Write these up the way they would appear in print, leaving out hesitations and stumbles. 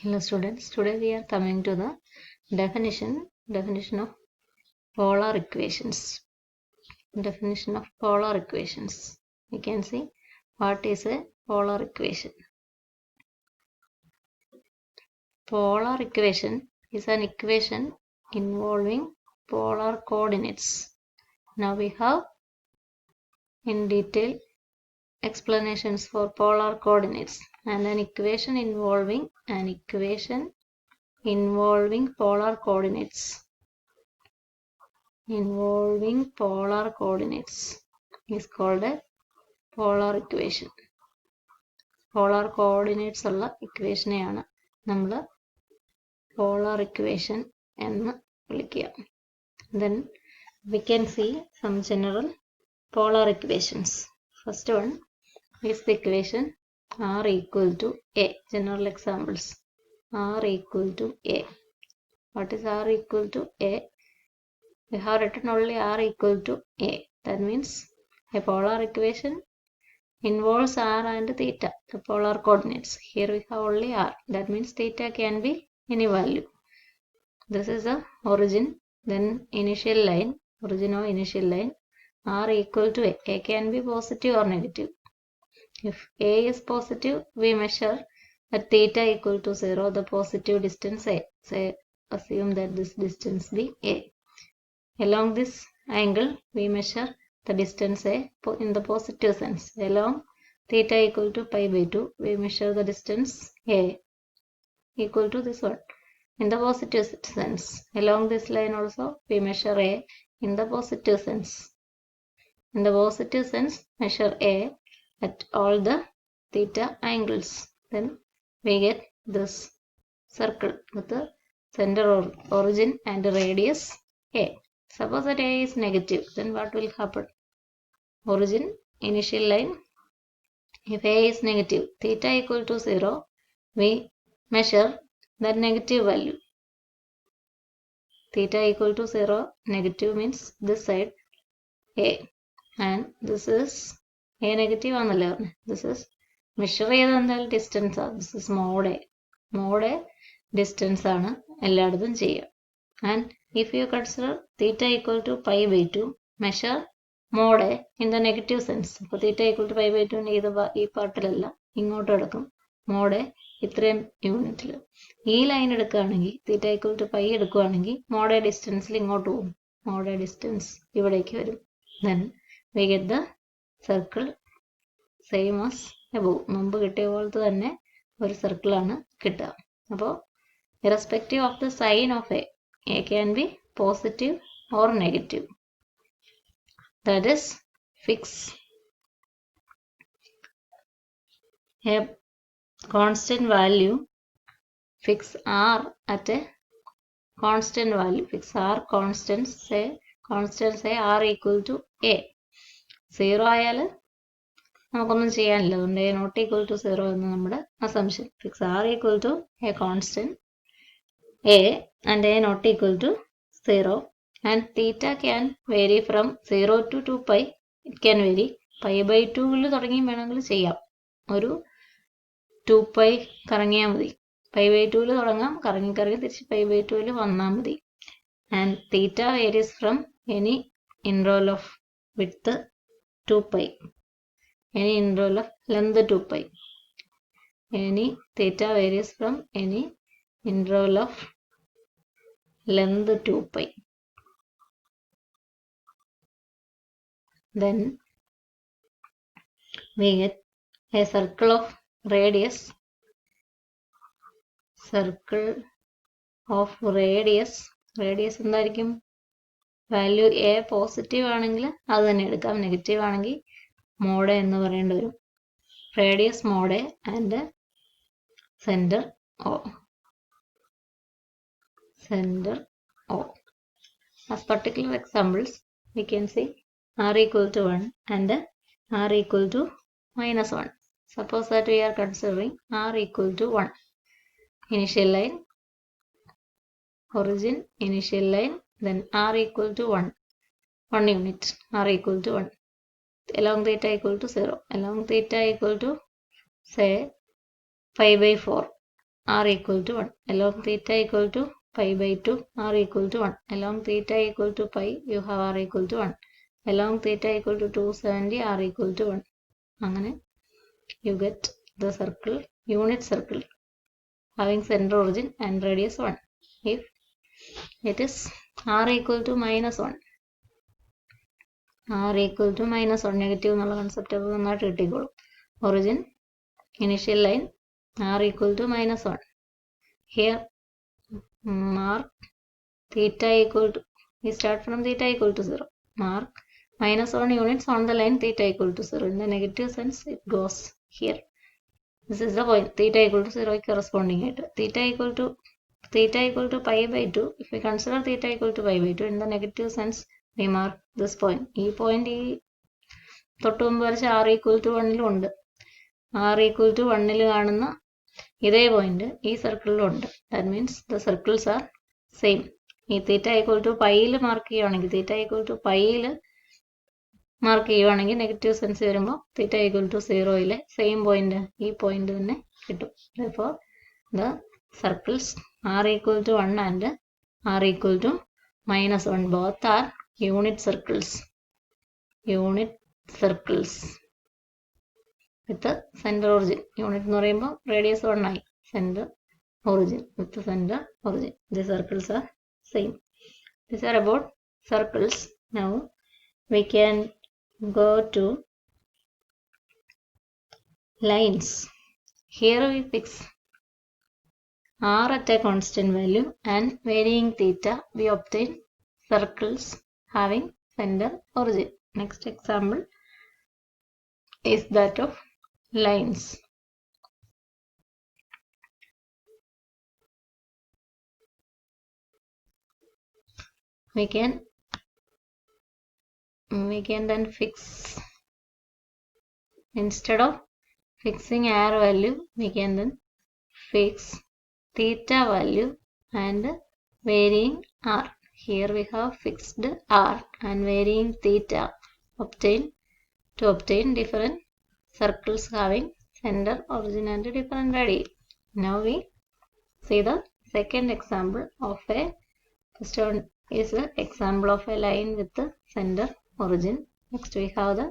Hello students, today we are coming to the definition of polar equations. Definition of polar equations. You can see what is a polar equation. Polar equation is an equation involving polar coordinates. Now we have in detail explanations for polar coordinates and an equation involving polar coordinates. Involving polar coordinates is called a polar equation. Polar coordinates ഉള്ള ഇക്വേഷനെയാണ് നമ്മൾ polar equation എന്ന് വിളിക്കുക. Then we can see some general polar equations. First one is the equation R equal to A. General examples. R equal to A. What is R equal to A? We have written only R equal to A. That means a polar equation involves R and theta, the polar coordinates. Here we have only R. That means theta can be any value. This is the origin, then initial line, origin or initial line, R equal to A. A can be positive or negative. If A is positive, we measure at theta equal to 0, the positive distance A. Say, assume that this distance be A. Along this angle, we measure the distance A in the positive sense. Along theta equal to pi by 2, we measure the distance A equal to this one in the positive sense. Along this line also, we measure A in the positive sense. In the positive sense, measure A at all the theta angles. Then we get this circle with the center or origin and radius A. Suppose that A is negative, then what will happen? Origin, initial line, if A is negative, theta equal to 0, we measure that negative value. Theta equal to 0, negative means this side A. And this is A negative ആണല്ലോ. This is measure ചെയ്ത എന്തായാലും distance ആണ്. This is mod A. Mod A distance ആണ് എല്ലായിടത്തും ചെയ്യുക. And if you consider theta equal to pi by 2, measure mod A in the negative sense. അപ്പോൾ theta equal to pi by 2 ഈ പാർട്ടിലല്ല, ഇങ്ങോട്ട് എടുക്കും. mod A ഇത്രയും യൂണിറ്റിൽ. ഈ ലൈൻ എടുക്കുകയാണെങ്കിൽ theta equal to pi എടുക്കുകയാണെങ്കിൽ mod A ഡിസ്റ്റൻസിൽ ഇങ്ങോട്ട് പോകും. mod A ഡിസ്റ്റൻസ് ഇവിടേക്ക് വരും. Then we get the circle same as above. മുമ്പ് കിട്ടിയ പോലത്തെ തന്നെ ഒരു സർക്കിളാണ് കിട്ടുക. അപ്പോൾ irrespective of the sign of A can be positive or negative. That is fix a constant value, fix R at a constant value, fix R constant, say R equal to A. 0 ആയാൽ നമുക്കൊന്നും ചെയ്യാനില്ല, അതുകൊണ്ട് A not equal to 0 എന്ന് നമ്മുടെ assumption. Fix R equal to a constant A and A not equal to 0, and theta can vary from 0 to 2 pi. It can vary. Pi by 2 തുടങ്ങി വേണമെങ്കിൽ ചെയ്യാം. ഒരു 2 pi കറങ്ങിയാൽ മതി. pi by 2 തുടങ്ങാം, കറങ്ങി തിരിച്ച് pi by 2 വന്നാൽ മതി. And theta varies from any interval of width 2 pi, any interval of length 2 pi. Any theta varies from any interval of length 2 pi. Then we get a circle of radius. Circle of radius. Radius എന്തായിരിക്കും? Value A positive ആണെങ്കിൽ അത് തന്നെ എടുക്കാം, negative ആണെങ്കിൽ mode എന്ന് പറയേണ്ടി വരും. Radius mod and centre O. Center O. As particular examples, we can see R equal to 1 and R equal to minus 1. Suppose that we are considering R equal to 1. Initial line, origin, initial line, then R equal to 1 unit, R equal to 1. Along theta equal to 0. Along theta equal to say pi by 4. r equal to 1. Along theta equal to pi by 2, r equal to 1. Along theta equal to pi, you have r equal to 1. Along theta equal to 270, r equal to 1. അങ്ങനെ you get the circle, unit circle, having center origin and radius 1. If it is r equal to minus 1, r equal to minus 1, negative എന്നുള്ള concept അപ്പോൾ നന്നായിട്ട് കിട്ടിക്കോളും. Origin, initial line, r equal to minus 1. Here, mark theta equal to, we start from theta equal to 0. Mark minus 1 units on the line theta equal to 0. In the negative sense, it goes here. This is the point, theta equal to 0 corresponding it. Theta equal to pi by 2. If we consider theta equal to pi by 2, in the negative sense, we mark this point. ഈ point ഈ തൊട്ട് മുമ്പ് വരച്ച r equal to 1 ഉണ്ട്. r equal to 1 കാണുന്ന ഇതേ point ഈ സർക്കിളിലുണ്ട്. That means the circles are same. ഈ theta equal to പൈയിൽ മാർക്ക് ചെയ്യുവാണെങ്കിൽ, theta equal to പൈയിൽ മാർക്ക് ചെയ്യുവാണെങ്കിൽ നെഗറ്റീവ് സെൻസ് വരുമ്പോൾ theta equal to 0 same point ഈ പോയിന്റ് തന്നെ കിട്ടും. Therefore, the circles r equal to 1 and r equal to minus 1 both are unit circles. Unit circles with the center origin. Unit എന്ന് പറയുമ്പോൾ radius 1 ആയി. Center origin with the center origin. The circles are same. These are about circles. Now we can go to lines. Here we fix r at a constant value and varying theta, we obtain circles having center origin. Next example is that of lines. We can then fix, instead of fixing r value, we can then fix theta value and varying r. Here we have fixed r and varying theta to obtain different circles having center origin and different radii. Now we see the second example of a, first one is an example of a line with the center origin. Next we have the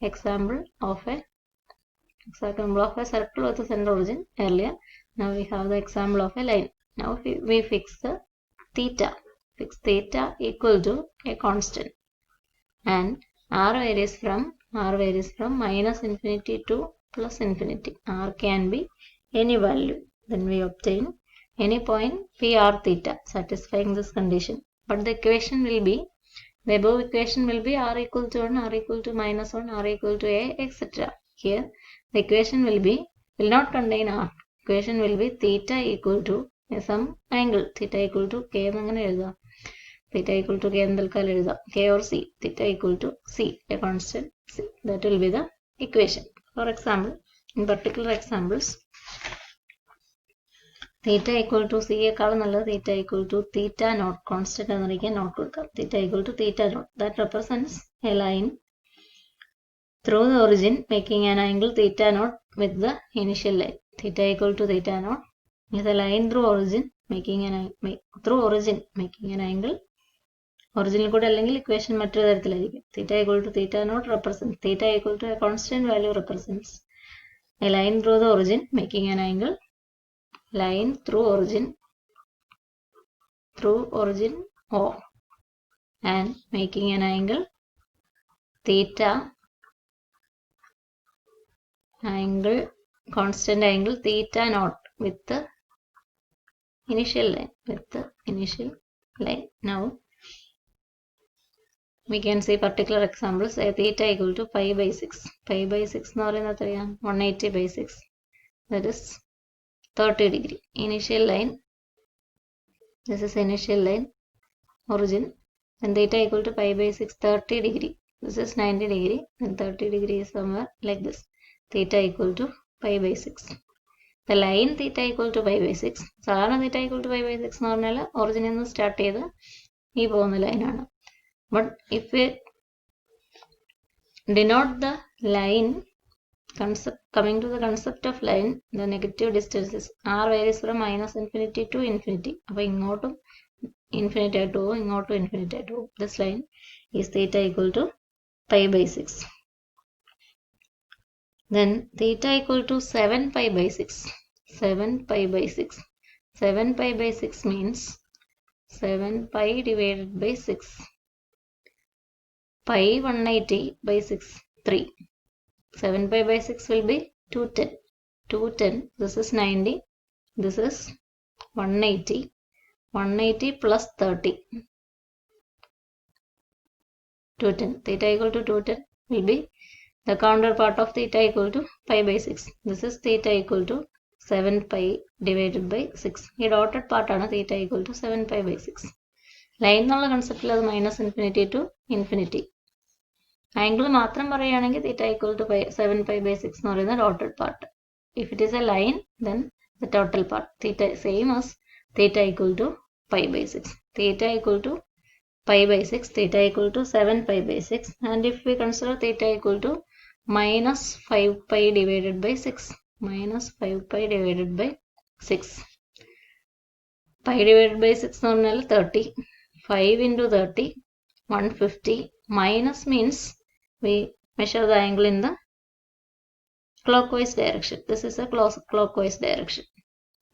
example of a circle with the center origin earlier. Now we have the example of a line. Now we fix the theta. Fix theta equal to a constant, and r varies from minus infinity to plus infinity. R can be any value. Then we obtain any point p r theta satisfying this condition. But the equation will be, the above equation will be r equal to 1, r equal to minus 1, r equal to a, etc. Here the equation will not contain r. Equation will be theta equal to some angle, theta equal to k എന്നങ്ങനെ എഴുതാം. Theta equal to k എന്തെടുക്കാലും എഴുതാം, k or c. Theta equal to c, a constant c. That will be the equation. For example, in particular examples, theta equal to c യേക്കാളും നല്ലത് theta equal to theta naught, constant എന്നറിയിക്കാൻ naught കൊടുക്കാം. Theta equal to theta naught, that represents a line through the origin making an angle theta naught with the initial line. Theta equal to theta naught is a line through origin making an angle. Original കൂടെ അല്ലെങ്കിൽ equation മറ്റൊരു തരത്തിലായിരിക്കും. Theta equal to theta naught represents, theta equal to a constant value represents a line through the origin making an angle, line through origin O, and making an angle theta, constant angle theta naught with the initial line. Now we can see particular examples. A theta equal to pi by 6. Pi by 6 എന്ന് പറയുന്നത് എത്രയാണ്? 180 by 6. That is 30 degree. Initial line. This is initial line. Origin. And theta equal to pi by 6, 30 degree. This is 90 degree. And 30 degree is somewhere like this. Theta equal to pi by 6. The line theta equal to pi by 6. സാധാരണ theta equal to pi by 6 എന്ന് പറഞ്ഞാൽ ഒറിജിനിൽ നിന്ന് start ചെയ്ത് ഈ പോകുന്ന ലൈനാണ്. But if we denote the line coming to the concept of line, the negative distances r varies from minus infinity to infinity. അപ്പോൾ ഇങ്ങോട്ടും infinity ആയിട്ട് പോകും, ഇങ്ങോട്ടും infinity ആയിട്ട് പോകും. This line is theta equal to pi by 6. Then theta equal to 7 pi by 6. 7 pi by 6. 7 pi by 6 means 7 pi divided by 6. Pi 180 by 6, 3. 7 pi by 6 will be 210. 210, this is 90. This is 180. 180 plus 30. 210. Theta equal to 210 will be the counterpart of theta equal to pi by 6. This is theta equal to 7 pi divided by 6. ഈ dotted part ആണ് theta equal to 7 pi by 6. Line എന്നുള്ള കൺസെപ്റ്റിൽ അത് minus infinity to infinity. Angle മാത്രം പറയുകയാണെങ്കിൽ theta equal to 7 pi by 6 എന്ന് പറയുന്ന dotted part. If it is a line, then the total part. Theta same as theta equal to pi by 6. Theta equal to pi by 6, theta equal to 7 pi by 6. And if we consider theta equal to minus 5 pi divided by 6. Minus 5 pi divided by 6. Pi divided by 6 എന്ന് പറഞ്ഞാൽ 30. 5 into 30, 150. Minus means we measure the angle in the clockwise direction. This is a clockwise direction.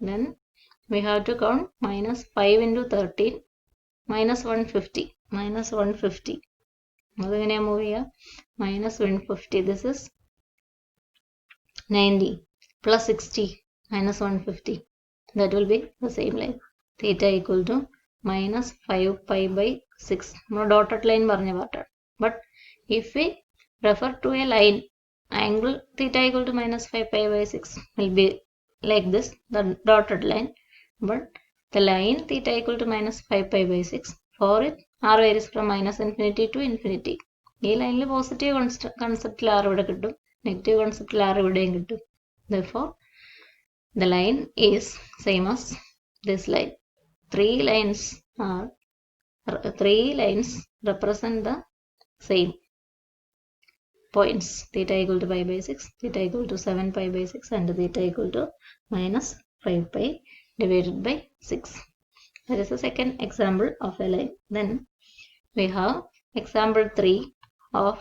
Then we have to count minus 5 into 13, minus 150. Minus 150. അതെങ്ങനെയാ move ചെയ്യുക? Minus 150. This is 90 plus 60 minus 150. That will be the same line. Theta equal to minus 5 pi by 6. നമ്മൾ dotted line പറഞ്ഞ പാട്ടാണ്. But if we refer to a line, angle theta equal to minus 5 pi by 6 will be like this, the dotted line. But the line theta equal to minus 5 pi by 6, for it r varies from minus infinity to infinity. ഈ ലൈനിൽ positive കൺസെപ്റ്റിൽ r ഇവിടെ കിട്ടും, negative കൺസെപ്റ്റിൽ r ഇവിടെയും കിട്ടും. Therefore, the line is same as this line. Three lines represent the same points. Theta equal to pi by 6, theta equal to 7 pi by 6, and theta equal to minus 5 pi divided by 6. That is the second example of a line. Then we have example 3 of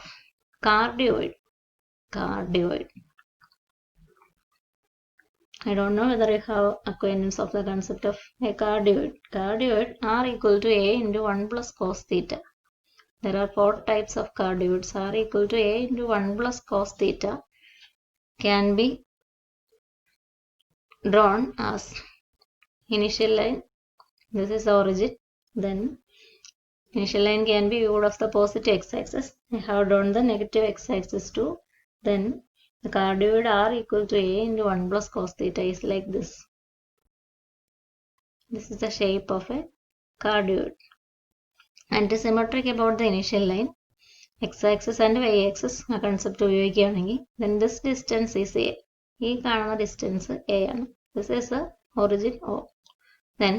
cardioid. Cardioid. I don't know whether you have acquaintance of the concept of a cardioid. Cardioid r equal to a into 1 plus cos theta. There are 4 types of cardioids. R equal to a into 1 plus cos theta can be drawn as initial line. This is origin. Then initial line can be viewed of the positive x-axis. I have drawn the negative x-axis too. Then the cardioid r equal to a into 1 plus cos theta is like this. This is the shape of a cardioid. Antisymmetric about the initial line, x-axis and y-axis concept ഉപയോഗിക്കുകയാണെങ്കിൽ then this distance is a. ഈ കാണുന്ന distance a ആണ്. This is the origin O. Then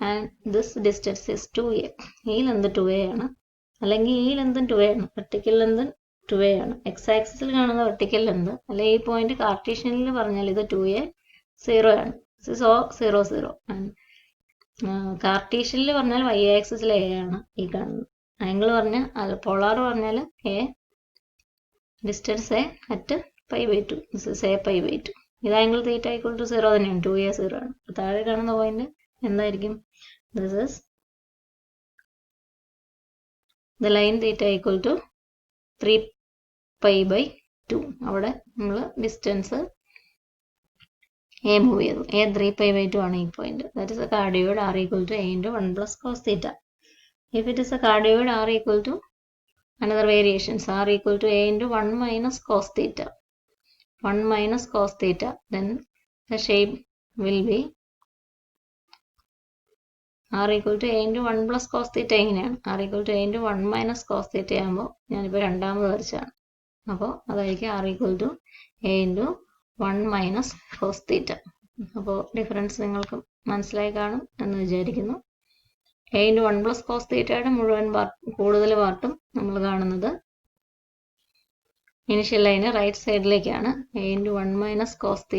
and this distance is 2a. ഈ length 2a ആണ്, അല്ലെങ്കിൽ ഈ ലെന്തും 2a ആണ്, vertical length 2a ആണ്. x-axisൽ കാണുന്ന വെർട്ടിക്കൽ ലെന്ത് അല്ലെങ്കിൽ ഈ പോയിന്റ് കാർട്ടീഷ്യനിൽ പറഞ്ഞാൽ ഇത് 2a 0 ആണ്. This is O 0 0. And കാർട്ടീഷ്യനിൽ പറഞ്ഞാൽ y ആക്സിസിൽ a ആണ് ഈ കാണുന്നത്. ആംഗിൾ പറഞ്ഞാൽ പോളാർ പറഞ്ഞാൽ a, distance a at pi by 2. This is a pi by 2. ഇത് ആംഗിൾ തീറ്റ ഈക്വൽ ടു 0 തന്നെയാണ്, 2a 0 ആണ്. താഴെ കാണുന്ന പോയിന്റ് എന്തായിരിക്കും? This is the line theta equal to 3 pi by 2. അവിടെ നമ്മൾ ഡിസ്റ്റൻസ് a മൂവ് ചെയ്തു. a 3 pi by 2 ആണ് ഈ point. That is a cardioid r equal to a into 1 plus cos theta. If it is a cardioid r equal to another variations, r equal to a into 1 minus cos theta. 1 minus cos theta. Then the shape will be r equal to a into 1 plus cos theta എങ്ങനെയാണ്? r equal to a into 1 minus cos theta ആകുമ്പോൾ ഞാനിപ്പോൾ രണ്ടാമത് വരച്ചാണ്. അപ്പോൾ അതായിരിക്കും r equal to a into 1 minus cos theta. അപ്പോൾ difference നിങ്ങൾക്ക് മനസ്സിലായി കാണും എന്ന് വിചാരിക്കുന്നു. a into 1 plus cos theta യുടെ മുഴുവൻ കൂടുതൽ പാർട്ടും നമ്മൾ കാണുന്നത് ഇനിഷ്യൽ ലൈന് റൈറ്റ് സൈഡിലേക്കാണ്. a × 1 - cos θ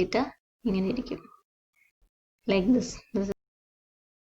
ഇങ്ങനെ ഇരിക്കും. Like this.